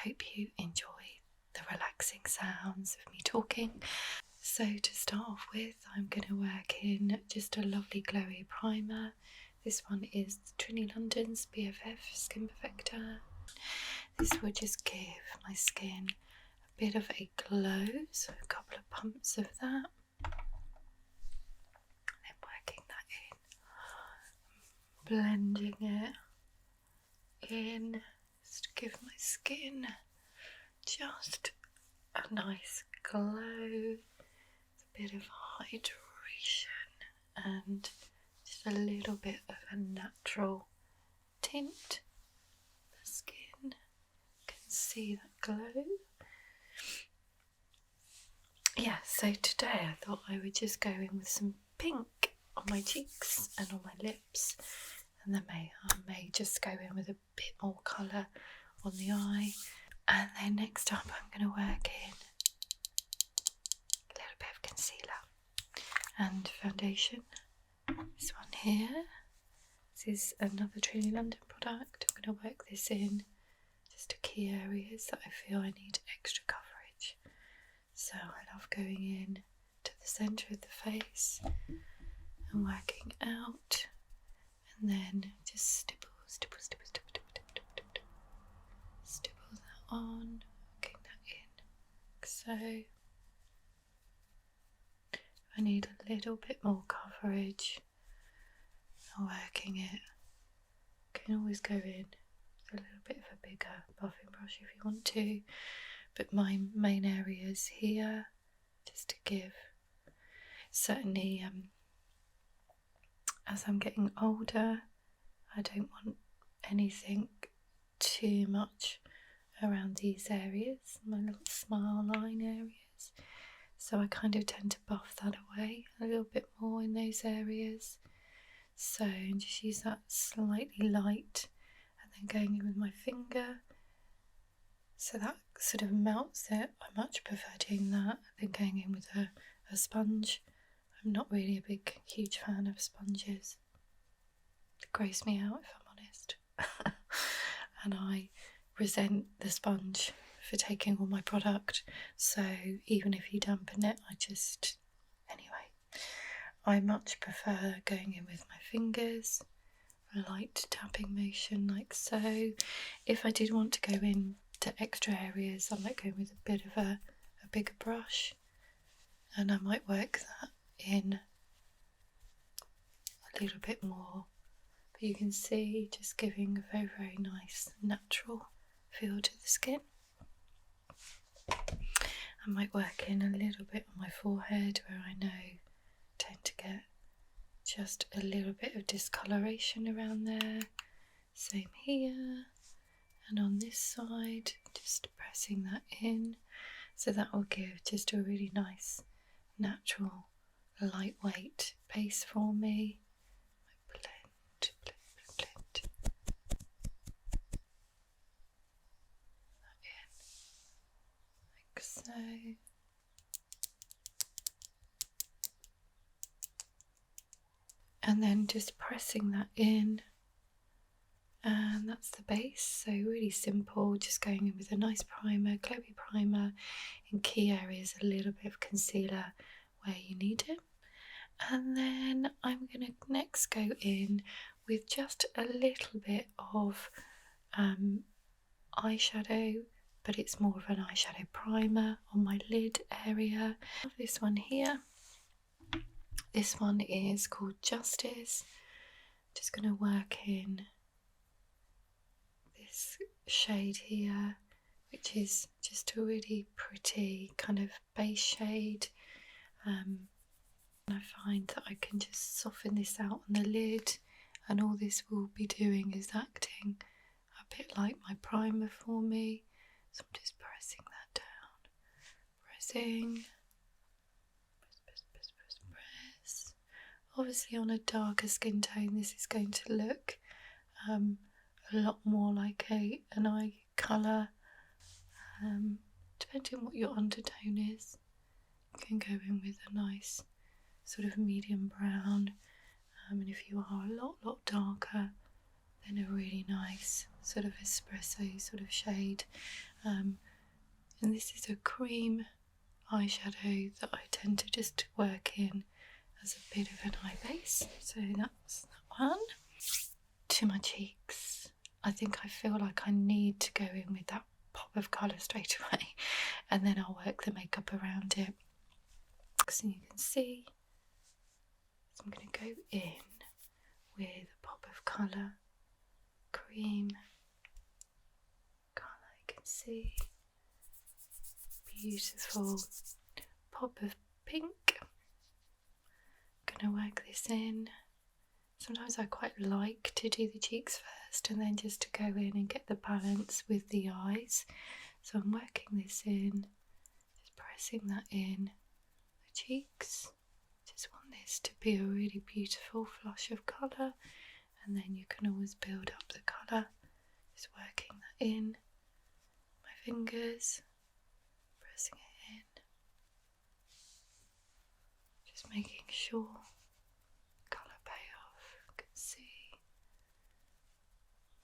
hope you enjoy the relaxing sounds of me talking. So to start off with, I'm going to work in just a lovely glowy primer. This one is Trini London's BFF Skin Perfector. This will just give my skin a bit of a glow, so a couple of pumps of that. Then working that in, blending it in, just to give my skin just a nice glow, a bit of hydration and just a little bit of a natural tint. The skin can see that glow. Yeah, so today I thought I would just go in with some pink on my cheeks and on my lips, and then I may just go in with a bit more colour on the eye. And then next up I'm going to work in a little bit of concealer and foundation. This one here, this is another Trini London product. I'm going to work this in just to key areas that I feel I need extra coverage. So I love going in to the centre of the face and working out, and then just stipple that on, working that in. So I need a little bit more coverage. Working it, you can always go in with a little bit of a bigger buffing brush if you want to, but my main areas here, just to give, certainly as I'm getting older, I don't want anything too much around these areas, my little smile line areas, so I kind of tend to buff that away a little bit more in those areas. So just use that slightly light and then going in with my finger, so that sort of melts it. I much prefer doing that than going in with a sponge. I'm not really a huge fan of sponges. They gross me out, if I'm honest. And I resent the sponge for taking all my product, so even if you dampen it, I much prefer going in with my fingers, a light tapping motion like so. If I did want to go in to extra areas, I might go in with a bit of a bigger brush, and I might work that in a little bit more. But you can see, just giving a very, very nice natural feel to the skin. I might work in a little bit on my forehead where I know I tend to get just a little bit of discoloration around there. Same here, and on this side, just pressing that in, so that will give just a really nice natural lightweight base for me. Blend. That in, like so. And then just pressing that in, and that's the base. So really simple, just going in with a nice primer, glowy primer, in key areas, a little bit of concealer where you need it. And then I'm going to next go in with just a little bit of eyeshadow, but it's more of an eyeshadow primer on my lid area. This one here. This one is called Justice. Just going to work in this shade here, which is just a really pretty kind of base shade. And I find that I can just soften this out on the lid, and all this will be doing is acting a bit like my primer for me. So I'm just pressing that down. Pressing. Press. Obviously on a darker skin tone this is going to look a lot more like an eye colour. Depending on what your undertone is, you can go in with a nice sort of medium brown, and if you are a lot darker, then a really nice sort of espresso sort of shade. And this is a cream eyeshadow that I tend to just work in as a bit of an eye base. So that's that one. To my cheeks, I think I feel like I need to go in with that pop of colour straight away, and then I'll work the makeup around it. So you can see, so I'm going to go in with a pop of colour, cream colour, you can see, beautiful pop of pink. I'm going to work this in. Sometimes I quite like to do the cheeks first and then just to go in and get the balance with the eyes. So I'm working this in, just pressing that in the cheeks. Just want this to be a really beautiful flush of colour, and then you can always build up the colour. Just working that in my fingers, pressing it in, just making sure colour payoff. You can see,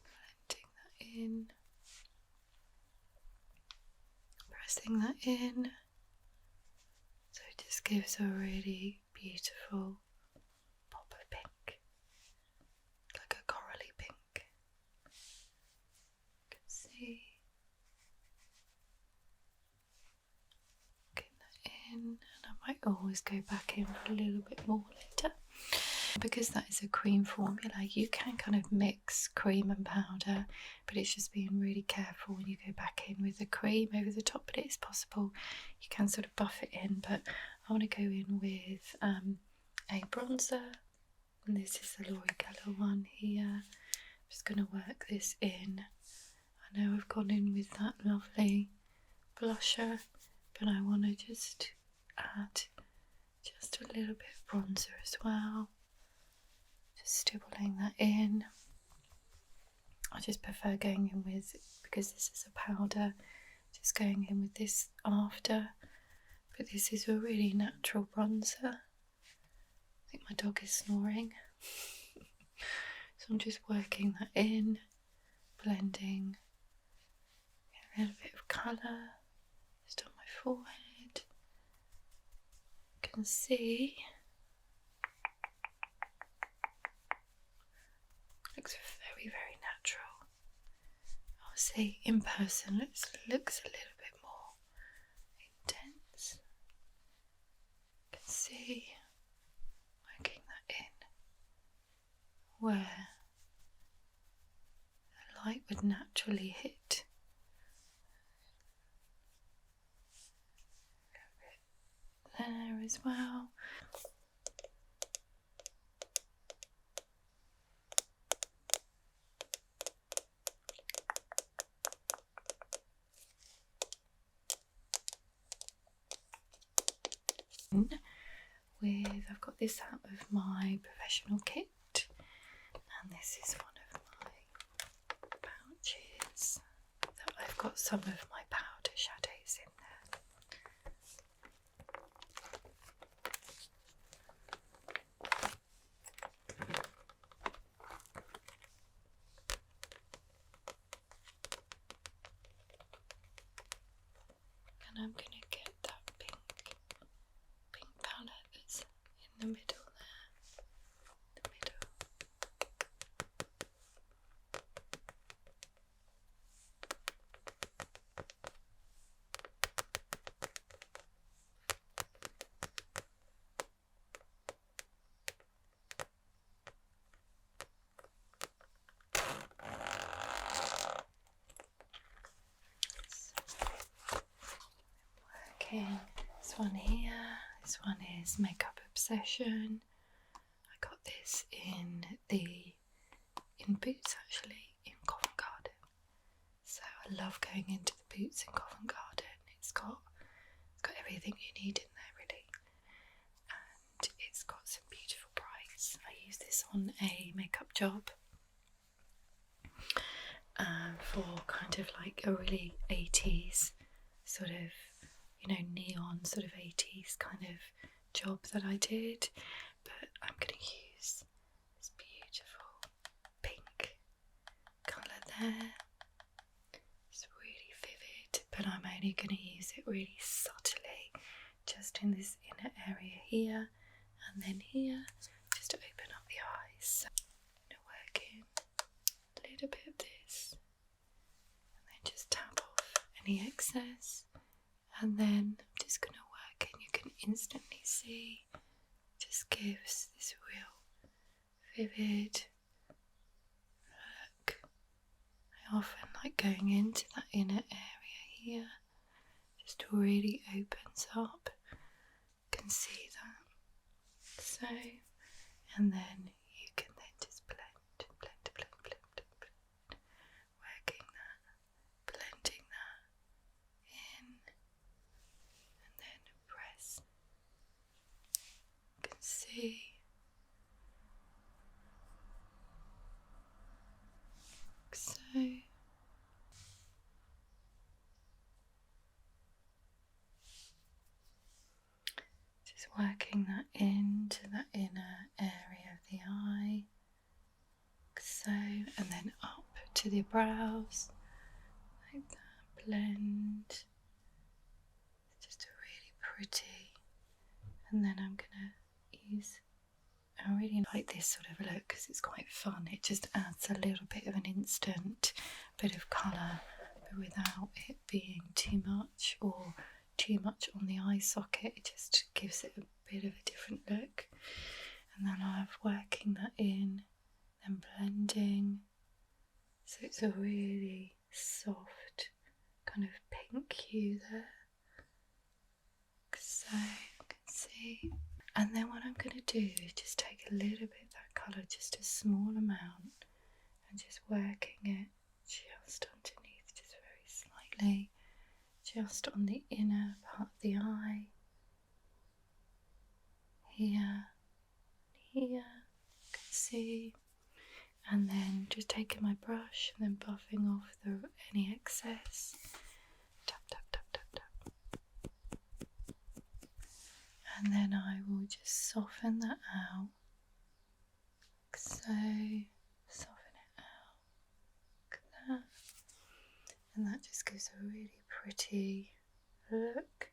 blending that in, pressing that in. So it just gives a really beautiful pop of pink, like a corally pink. You can see, getting that in, and I might always go back in for a little bit more later. Because that is a cream formula, you can kind of mix cream and powder, but it's just being really careful when you go back in with the cream over the top. But it is possible you can sort of buff it in, but I want to go in with a bronzer, and this is the Lacura one here. I'm just going to work this in. I know I've gone in with that lovely blusher, but I want to just add just a little bit of bronzer as well. Just stippling that in. I just prefer going in with, because this is a powder, just going in with this after. But this is a really natural bronzer. I think my dog is snoring. So I'm just working that in, blending a little bit of colour just on my forehead. You can see, looks very, very natural. Obviously in person it looks a little bit more intense. You can see, working that in where the light would naturally hit. A little bit there as well. I've got this out of my professional kit, and this is one of my pouches that I've got some of my powder shadows in there. And I'm going to get that pink palette that's in the middle there. The middle. Working this one here. This one is Makeup Obsession. I got this in Boots, actually, in Covent Garden. So I love going into the Boots in Covent Garden. It's got everything you need in there, really, and it's got some beautiful brights. I use this on a makeup job for kind of like a really 80s sort of, neon sort of 80s kind of job that I did. But I'm going to use this beautiful pink there. It's really vivid, but I'm only going to use it really subtly, just in this inner area here, and then here, just to open up the eyes. So I'm going to work in a little bit of this, and then just tap off any excess, and then I'm just going to work in. You can instantly see, just gives this real vivid look. I often like going into that inner area here, just really opens up. You can see that. So, and then you can then just blend, working that, blending that in, and then press. You can see. So, just working that into that inner area of the eye, like so, and then up to the brows, like that, blend. It's just really pretty. And then I'm gonna use, I really like this sort of look because it's quite fun. It just adds a little bit of an instant bit of colour, but without it being too much or too much on the eye socket. It just gives it a bit of a different look. And then I'm working that in, then blending, so it's a really soft kind of pink hue there, so you can see. And then what I'm going to do is just take a little bit of that colour, just a small amount, and just working it just underneath, just very slightly, just on the inner part of the eye, here, here, you can see. And then just taking my brush and then buffing off any excess. Tap, tap, tap, tap, tap. And then I will just soften that out, like so. Soften it out, like that. And that just gives a really pretty look.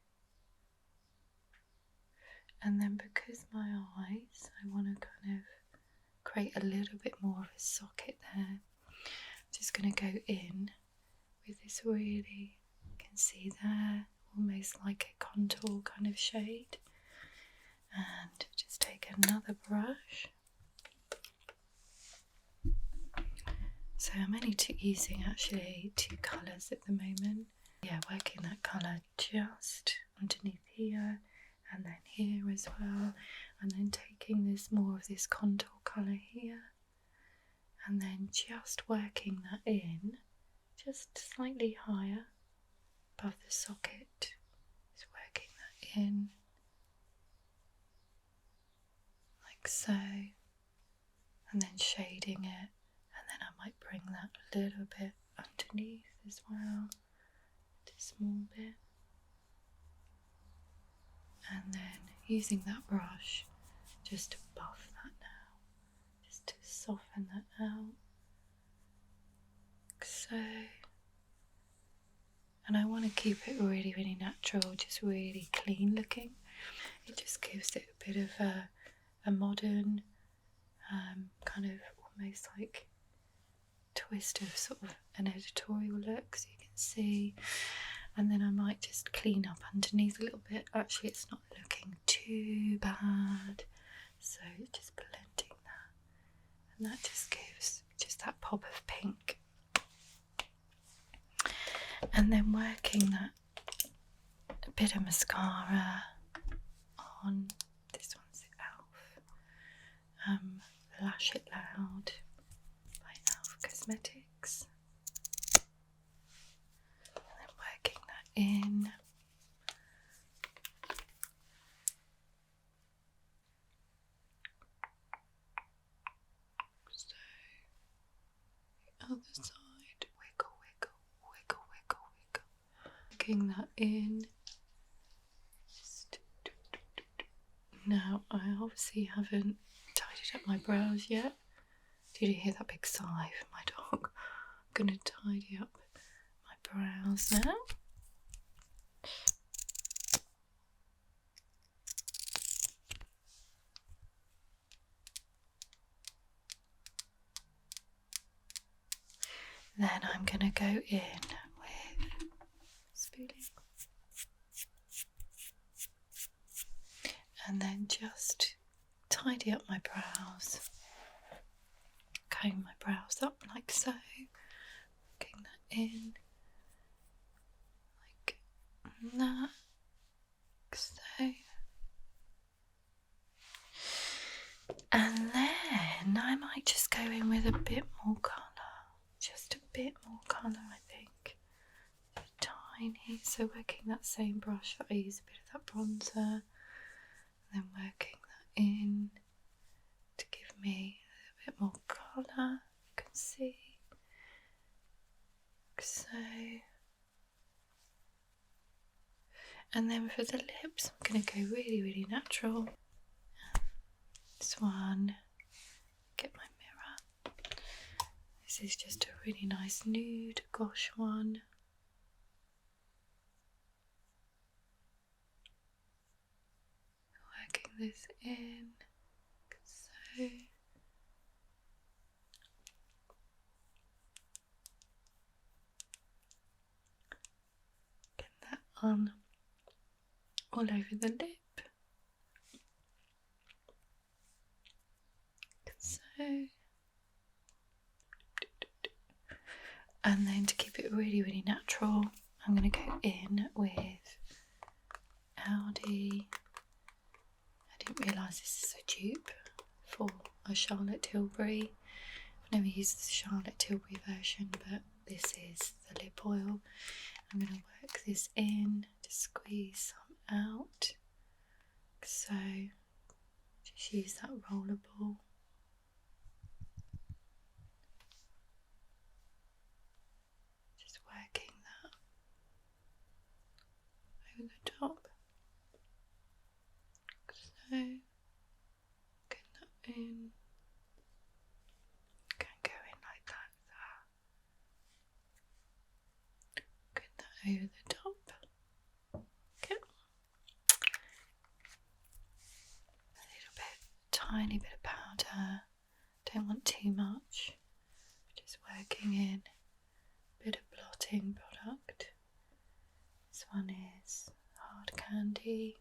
And then because my eyes, I want to kind of create a little bit more of a socket there. I'm just going to go in with this really, you can see there, almost like a contour kind of shade. And just take another brush. So I'm only using actually 2 colours at the moment. Yeah, working that colour just underneath here and then here as well, and then taking this more of this contour colour here, and then just working that in, just slightly higher above the socket, just working that in, like so, and then shading it, and then I might bring that a little bit underneath as well, just a small bit. And then using that brush just to buff that now, just to soften that out, like so. And I want to keep it really, really natural, just really clean looking. It just gives it a bit of a modern, kind of almost like twist of sort of an editorial look, so you can see. And then I might just clean up underneath a little bit. Actually, it's not looking too bad. So just blending that. And that just gives just that pop of pink. And then working that a bit of mascara on. This one's the e.l.f. Lash It Loud by e.l.f. Cosmetics. In. So the other side, wiggle, wiggle, wiggle, wiggle, wiggle. Working that in. Now I obviously haven't tidied up my brows yet. Did you hear that big sigh from my dog? going to tidy up my brows now. Then I'm going to go in with spoolie and then just tidy up my brows. Comb my brows up like so, working that in like that, like so. And then I might just go in with a bit more colour. Just a bit more colour, I think. Just tiny. So working that same brush, I use a bit of that bronzer, and then working that in to give me a bit more colour. You can see. So, and then for the lips, I'm going to go really, really natural. This one, get my mirror. This is just a really nice nude gouache one. Working this in, so. Get that on all over the lip. So. And then to keep it really, really natural, I'm going to go in with Aldi. I didn't realise this is a dupe for a Charlotte Tilbury. I've never used the Charlotte Tilbury version, but this is the lip oil. I'm going to work this in to squeeze some out. So just use that roller ball. Just working that over the top. So get that in. Can go in like that. Get that over the top. Okay. A little bit, tiny bit of powder. Don't want too much. Just working in a bit of blotting product. This one is Hard Candy.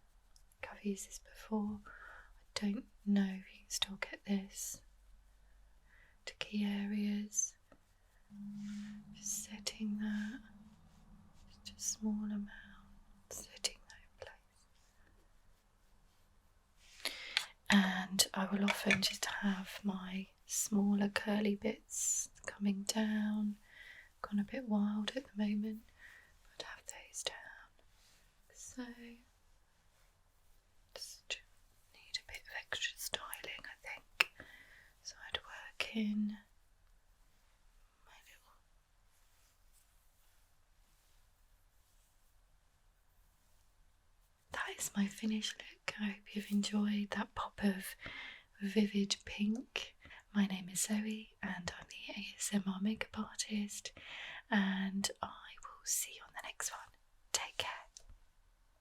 I've used this before. I don't know if you can still get this to key areas. Just setting that, just a small amount, setting that in place. And I will often just have my smaller curly bits coming down. Gone a bit wild at the moment, but have those down. So just need a bit of extra styling, I think. So I'd work in my little. That is my finished look. I hope you've enjoyed that pop of vivid pink. My name is Zoe and I'm the ASMR makeup artist, and I will see you on the next one.